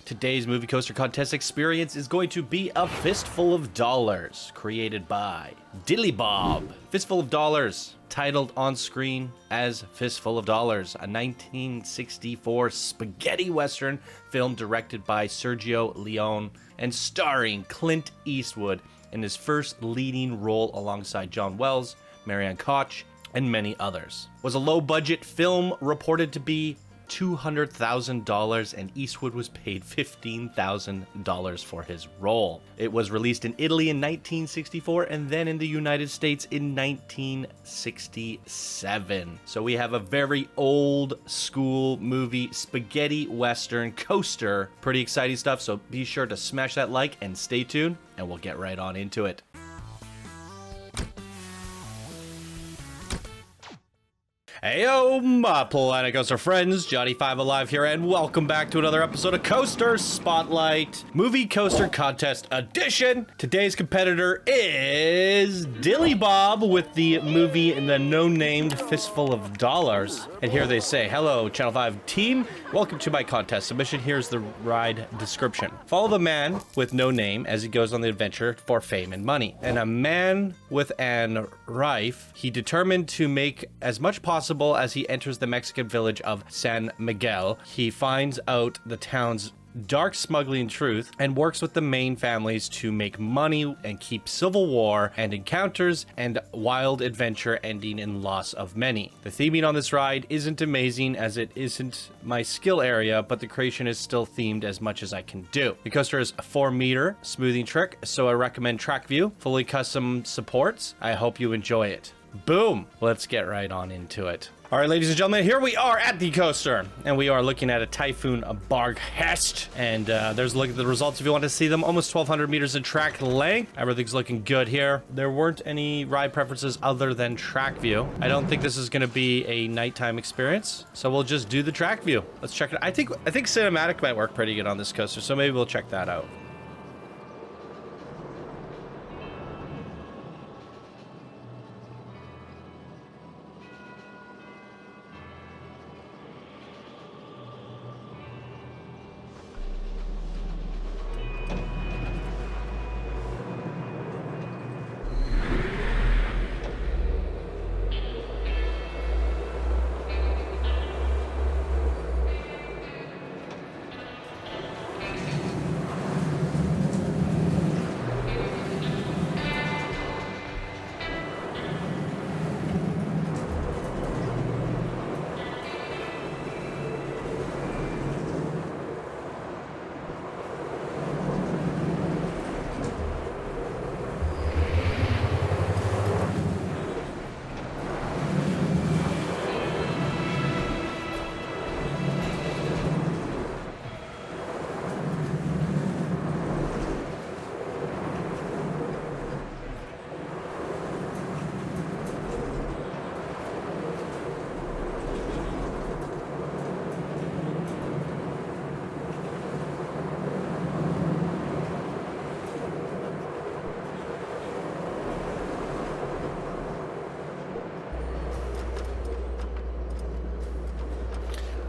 Today's movie coaster contest experience is going to be a Fistful of Dollars, created by DillyBob. Fistful of Dollars, titled on screen as Fistful of Dollars, a 1964 spaghetti western film directed by Sergio Leone and starring Clint Eastwood in his first leading role alongside John Wells, Marianne Koch, and many others. Was a low-budget film reported to be $200,000, and Eastwood was paid $15,000 for his role. It was released in Italy in 1964 and then in the United States in 1967. So we have a very old school movie, spaghetti western coaster. Pretty exciting stuff, so be sure to smash that like and stay tuned, and we'll get right on into it. Heyo, my Planet Coaster friends, Johnny5 Alive here, and welcome back to another episode of Coaster Spotlight Movie Coaster Contest Edition. Today's competitor is DillyBob with the movie in the no-named Fistful of Dollars. And here they say, hello, Channel 5 team, welcome to my contest submission. Here's the ride description. Follow the man with no name as he goes on the adventure for fame and money. And a man with an rife, he determined to make as much possible as he enters the Mexican village of San Miguel. He finds out the town's dark smuggling truth and works with the main families to make money and keep civil war and encounters and wild adventure ending in loss of many. The theming on this ride isn't amazing as it isn't my skill area, but the creation is still themed as much as I can do. The coaster is a 4-meter smoothing trick, so I recommend track view, fully custom supports. I hope you enjoy it. Boom! Let's get right on into it. All right, ladies and gentlemen, here we are at the coaster, and we are looking at a Typhoon Barghest, and there's a look at the results if you want to see them. Almost 1,200 meters in track length. Everything's looking good here. There weren't any ride preferences other than track view. I don't think this is going to be a nighttime experience, so we'll just do the track view. Let's check it. I think cinematic might work pretty good on this coaster, so maybe we'll check that out.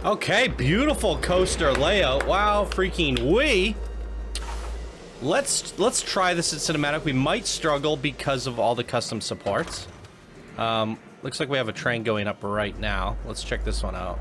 Okay, beautiful coaster layout. Wow, freaking wee. Let's try this in cinematic. We might struggle because of all the custom supports. Looks like we have a train going up right now. Let's check this one out.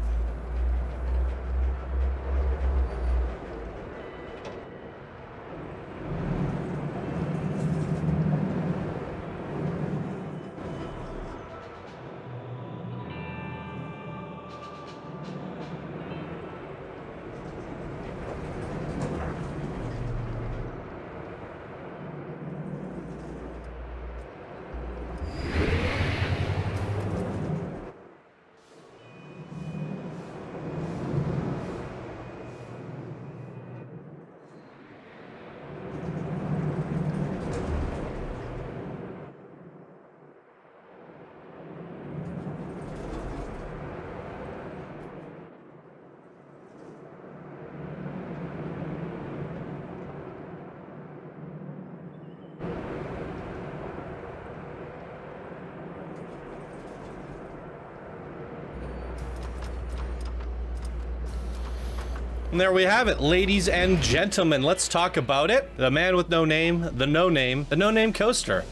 And there we have it, ladies and gentlemen. Let's talk about it. The man with no name, the no-name coaster.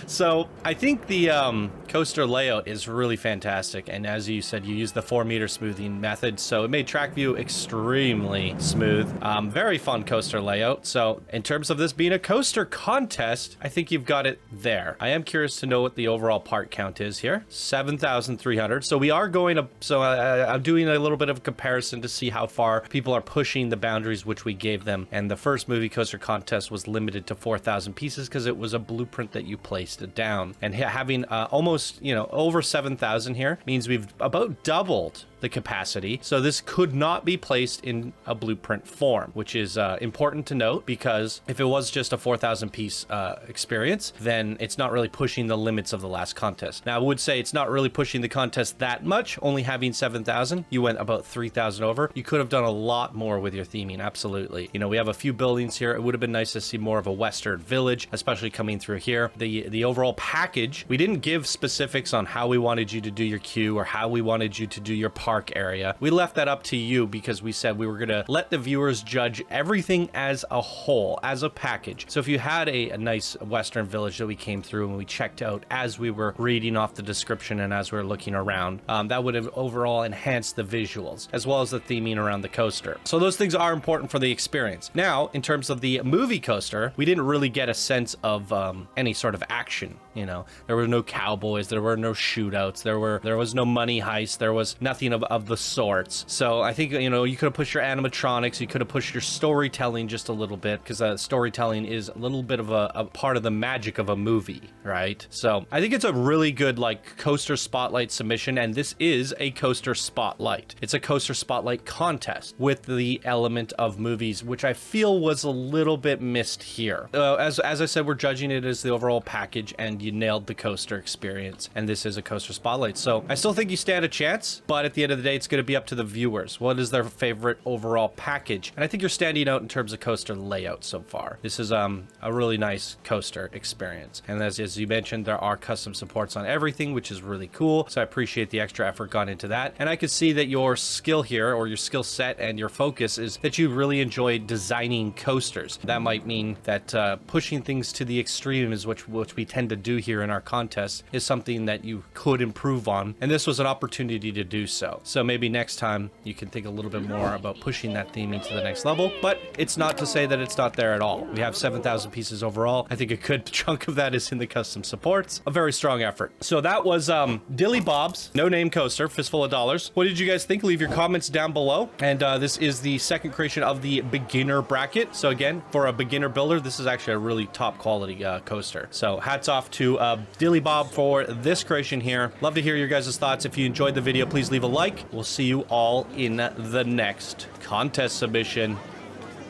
So I think the coaster layout is really fantastic, and as you said, you use the 4-meter smoothing method, so it made track view extremely smooth. Very fun coaster layout. So in terms of this being a coaster contest, I think you've got it there. I am curious to know what the overall part count is here. 7,300. So we are going up. So I'm doing a little bit of a comparison to see how far people are pushing the boundaries which we gave them. And the first movie coaster contest was limited to 4,000 pieces because it was a blueprint that you placed it down. And having almost, over 7,000 here means we've about doubled the capacity. So this could not be placed in a blueprint form, which is important to note, because if it was just a 4,000 piece experience, then it's not really pushing the limits of the last contest. Now I would say it's not really pushing the contest that much, only having 7,000. You went about 3,000 over. You could have done a lot more with your theming. Absolutely. We have a few buildings here. It would have been nice to see more of a Western village, especially coming through here. The overall package, we didn't give specifics on how we wanted you to do your queue or how we wanted you to do your park area. We left that up to you because we said we were going to let the viewers judge everything as a whole, as a package. So if you had a nice Western village that we came through and we checked out as we were reading off the description and as we were looking around, that would have overall enhanced the visuals as well as the theming around the coaster. So those things are important for the experience. Now, in terms of the movie coaster, we didn't really get a sense of any sort of action. There were no cowboys, there were no shootouts, there was no money heist, there was nothing of the sorts. So I think, you could have pushed your animatronics, you could have pushed your storytelling just a little bit, because storytelling is a little bit of a part of the magic of a movie, right? So I think it's a really good coaster spotlight submission, and this is a coaster spotlight. It's a coaster spotlight contest with the element of movies, which I feel was a little bit missed here. As I said, we're judging it as the overall package, and you nailed the coaster experience, and this is a coaster spotlight. So I still think you stand a chance, but at the end of the day, it's going to be up to the viewers. What is their favorite overall package? And I think you're standing out in terms of coaster layout so far. This is a really nice coaster experience. And as you mentioned, there are custom supports on everything, which is really cool. So I appreciate the extra effort gone into that. And I could see that your skill here, or your skill set and your focus, is that you really enjoy designing coasters. That might mean that pushing things to the extreme is which we tend to do here in our contest is something that you could improve on. And this was an opportunity to do so. So maybe next time you can think a little bit more about pushing that theming to the next level, but it's not to say that it's not there at all. We have 7,000 pieces overall. I think a good chunk of that is in the custom supports. A very strong effort. So that was DillyBob's no-name coaster, Fistful of Dollars. What did you guys think? Leave your comments down below. And this is the second creation of the beginner bracket. So again, for a beginner builder, this is actually a really top quality coaster. So hats off to DillyBob for this creation here. Love to hear your guys' thoughts. If you enjoyed the video, please leave a like. We'll see you all in the next contest submission.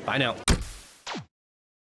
Bye now.